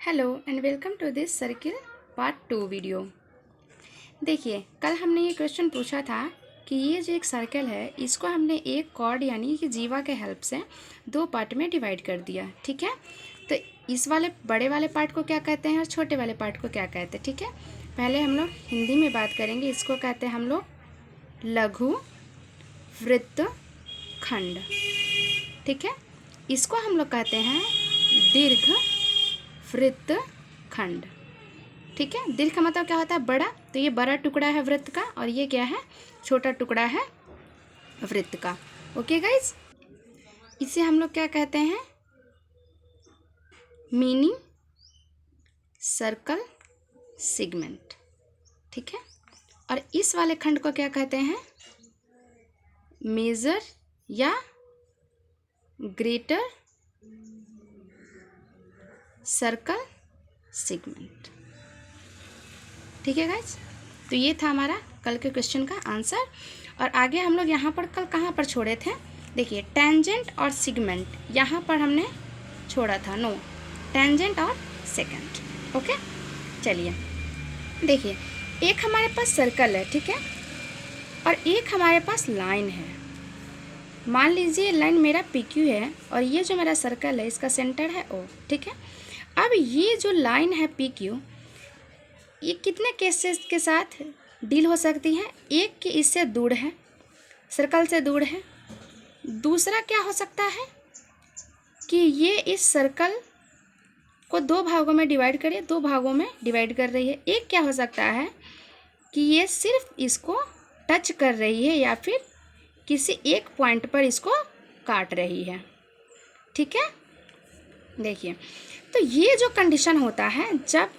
Hello and welcome to this circle part 2 video. देखिए, कल हमने ये क्वेश्चन पूछा था कि ये जो एक सर्कल है इसको हमने एक कॉर्ड यानी कि जीवा के हेल्प से दो पार्ट में डिवाइड कर दिया। ठीक है, तो इस वाले बड़े वाले पार्ट को क्या कहते हैं और छोटे वाले पार्ट को क्या कहते हैं। ठीक है, पहले हम लोग हिंदी में बात करेंगे। इसको कहते हैं हम लोग लघु वृत्तखंड। ठीक है, इसको हम लोग कहते हैं दीर्घ वृत्तखंड। ठीक है, दीर्घ का मतलब क्या होता है? बड़ा। तो ये बड़ा टुकड़ा है वृत्त का और ये क्या है? छोटा टुकड़ा है वृत्त का। ओके गाइज, इसे हम लोग क्या कहते हैं? Meaning circle segment. ठीक है, और इस वाले खंड को क्या कहते हैं? मेजर या ग्रेटर सर्कल सेगमेंट। ठीक है गाइज, तो ये था हमारा कल के क्वेश्चन का आंसर। और आगे हम लोग यहाँ पर कल कहाँ पर छोड़े थे? देखिए, टेंजेंट और सेगमेंट यहाँ पर हमने छोड़ा था। नो, टेंजेंट और सेकेंड। ओके, चलिए देखिए, एक हमारे पास सर्कल है, ठीक है, और एक हमारे पास लाइन है। मान लीजिए लाइन मेरा PQ है और ये जो मेरा सर्कल है इसका सेंटर है O। ठीक है, अब ये जो लाइन है PQ, ये कितने केसेस के साथ डील हो सकती है? एक कि इससे दूर है, सर्कल से दूर है। दूसरा क्या हो सकता है कि ये इस सर्कल को दो भागों में डिवाइड करिए, दो भागों में डिवाइड कर रही है। एक क्या हो सकता है कि ये सिर्फ इसको टच कर रही है या फिर किसी एक पॉइंट पर इसको काट रही है। ठीक है, देखिए, तो ये जो कंडीशन होता है जब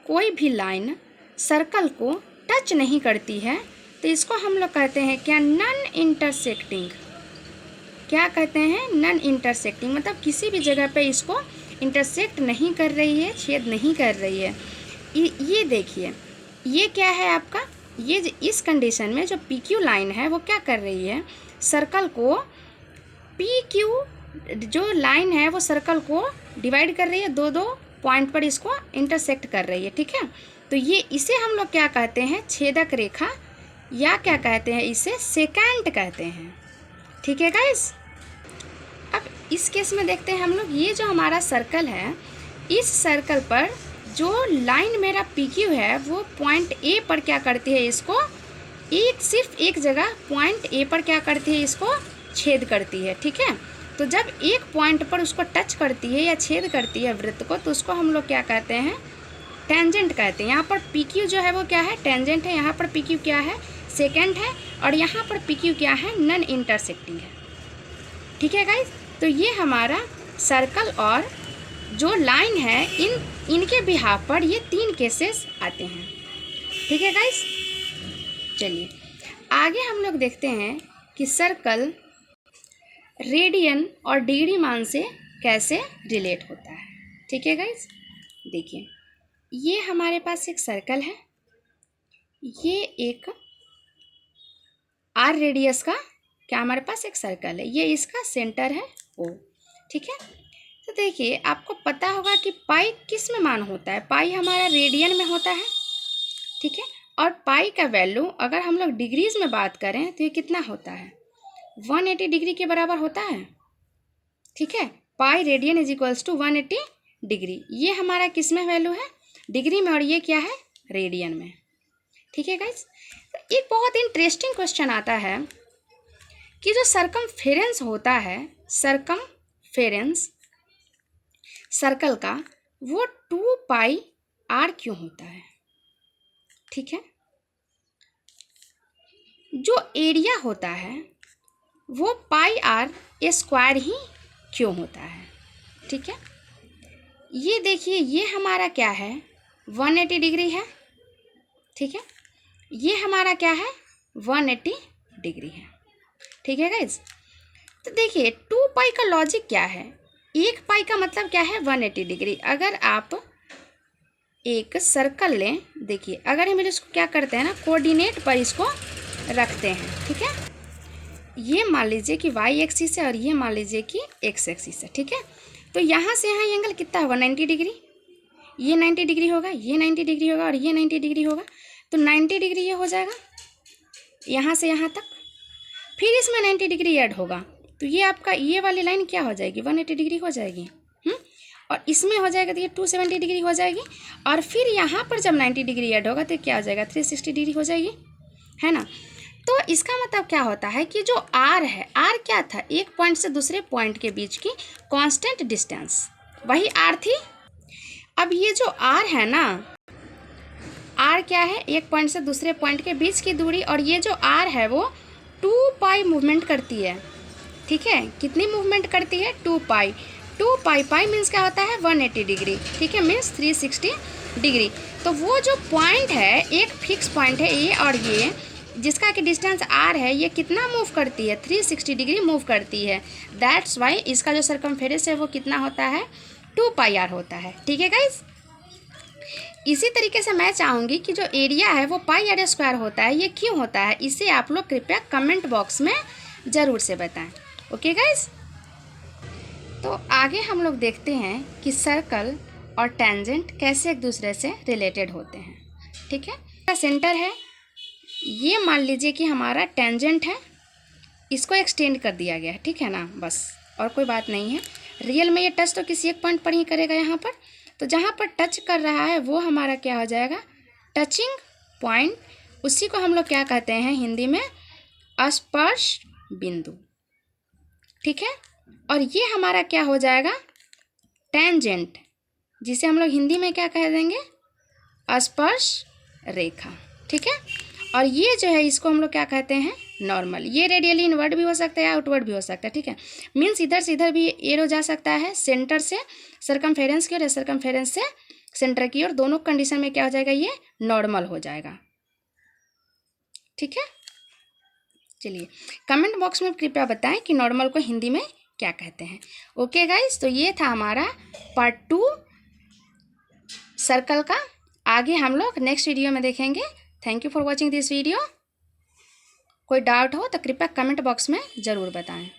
कोई भी लाइन सर्कल को टच नहीं करती है तो इसको हम लोग कहते हैं क्या? Non intersecting. क्या कहते हैं? नॉन इंटरसेक्टिंग, मतलब किसी भी जगह पे इसको इंटरसेक्ट नहीं कर रही है, छेद नहीं कर रही है। ये देखिए, ये क्या है आपका? ये इस कंडीशन में जो PQ लाइन है वो क्या कर रही है? सर्कल को PQ जो लाइन है वो सर्कल को डिवाइड कर रही है, दो दो पॉइंट पर इसको इंटरसेक्ट कर रही है। ठीक है, तो ये इसे हम लोग क्या कहते हैं? छेदक रेखा, या क्या कहते हैं? इसे सेकेंट कहते हैं। ठीक है गाइस, अब इस केस में देखते हैं हम लोग, ये जो हमारा सर्कल है, इस सर्कल पर जो लाइन मेरा PQ है वो पॉइंट A पर क्या करती है? इसको सिर्फ एक जगह पॉइंट A पर क्या करती है? इसको छेद करती है। ठीक है, तो जब एक पॉइंट पर उसको टच करती है या छेद करती है वृत्त को, तो उसको हम लोग क्या कहते हैं? टेंजेंट कहते हैं। यहाँ पर PQ जो है वो क्या है? टेंजेंट है। यहाँ पर PQ क्या है? सेकेंड है। और यहाँ पर PQ क्या है? नॉन इंटरसेक्टिंग है। ठीक है गाइज, तो ये हमारा सर्कल और जो लाइन है इनके बिहाफ पर ये तीन केसेस आते हैं। ठीक है गाइज, चलिए आगे हम लोग देखते हैं कि सर्कल रेडियन और डिग्री मान से कैसे रिलेट होता है। ठीक है गाइज, देखिए, ये हमारे पास एक सर्कल है, ये एक R रेडियस का क्या हमारे पास एक सर्कल है, ये इसका सेंटर है O। ठीक है, तो देखिए, आपको पता होगा कि पाई किस में मान होता है? पाई हमारा रेडियन में होता है। ठीक है, और पाई का वैल्यू अगर हम लोग डिग्रीज में बात करें तो ये कितना होता है? 180 डिग्री के बराबर होता है। ठीक है, pi radian is equals to 180 degree. ये हमारा किस में वैल्यू है? डिग्री में, और ये क्या है? रेडियन में। ठीक है गाइज, एक बहुत इंटरेस्टिंग क्वेश्चन आता है कि जो सरकमफेरेंस होता है, सरकमफेरेंस सर्कल का, वो 2 पाई R क्यों होता है? ठीक है, जो एरिया होता है वो पाई R स्क्वायर ही क्यों होता है? ठीक है, ये देखिए, ये हमारा क्या है? 180 डिग्री है। ठीक है, ये हमारा क्या है? 180 डिग्री है। ठीक है गाइज, तो देखिए 2 पाई का लॉजिक क्या है? एक पाई का मतलब क्या है? 180 डिग्री। अगर आप एक सर्कल लें, देखिए, अगर हम इसको क्या करते हैं ना, कोऑर्डिनेट पर इसको रखते हैं। ठीक है, ये मान लीजिए कि Y एक्सिस है और ये मान लीजिए कि X एक्सिस है। ठीक है, तो यहाँ से यहाँ ये एंगल कितना होगा? 90 डिग्री। ये 90 डिग्री होगा, ये 90 डिग्री होगा और ये 90 डिग्री होगा, तो 90 डिग्री ये हो जाएगा यहाँ से यहाँ तक। फिर इसमें 90 डिग्री ऐड होगा, तो ये आपका ये वाली लाइन क्या हो जाएगी, 180 डिग्री हो जाएगी। और इसमें हो जाएगा तो ये 270 डिग्री हो जाएगी। और फिर यहाँ पर जब 90 डिग्री ऐड होगा तो क्या हो जाएगा, 360 डिग्री हो जाएगी, है ना। तो इसका मतलब क्या होता है कि जो आर है, आर क्या था, एक पॉइंट से दूसरे पॉइंट के बीच की कांस्टेंट डिस्टेंस, वही आर थी। अब ये जो आर है ना, आर क्या है, एक पॉइंट से दूसरे पॉइंट के बीच की दूरी, और ये जो आर है वो 2 पाई मूवमेंट करती है, ठीक है। कितनी मूवमेंट करती है, 2 पाई। 2 पाई, पाई मीन्स क्या होता है, 180 डिग्री, ठीक है, मीन्स 360 डिग्री। तो वो जो पॉइंट है, एक फिक्स पॉइंट है ये, और ये जिसका कि डिस्टेंस आर है, ये कितना मूव करती है, 360 डिग्री मूव करती है। दैट्स वाई इसका जो सरकमफेरेंस है वो कितना होता है, 2 पाई आर होता है, ठीक है गाइज। इसी तरीके से मैं चाहूँगी कि जो एरिया है वो पाई आर स्क्वायर होता है, ये क्यों होता है, इसे आप लोग कृपया कमेंट बॉक्स में ज़रूर से बताएं। ओके गाइज, तो आगे हम लोग देखते हैं कि सर्कल और टेंजेंट कैसे एक दूसरे से रिलेटेड होते हैं, ठीक है। सेंटर है, ये मान लीजिए कि हमारा टेंजेंट है, इसको एक्सटेंड कर दिया गया है, ठीक है ना, बस और कोई बात नहीं है। रियल में ये टच तो किसी एक पॉइंट पर ही करेगा यहाँ पर, तो जहाँ पर टच कर रहा है वो हमारा क्या हो जाएगा, टचिंग पॉइंट। उसी को हम लोग क्या कहते हैं हिंदी में, स्पर्श बिंदु, ठीक है। और ये हमारा क्या हो जाएगा, टेंजेंट, जिसे हम लोग हिंदी में क्या कह देंगे, स्पर्श रेखा, ठीक है। और ये जो है इसको हम लोग क्या कहते हैं, नॉर्मल। ये रेडियली इनवर्ड भी हो सकता है, आउटवर्ड भी हो सकता है, ठीक है। मीन्स इधर से इधर भी एरो जा सकता है, सेंटर से सरकमफेरेंस की और सरकमफेरेंस से सेंटर की, और दोनों कंडीशन में क्या हो जाएगा, ये नॉर्मल हो जाएगा, ठीक है। चलिए कमेंट बॉक्स में कृपया बताएं कि नॉर्मल को हिंदी में क्या कहते हैं। ओके गाइस, तो ये था हमारा पार्ट 2 सर्कल का। आगे हम लोग नेक्स्ट वीडियो में देखेंगे। Thank you for watching this video. कोई डाउट हो तो कृपया कमेंट बॉक्स में ज़रूर बताएं।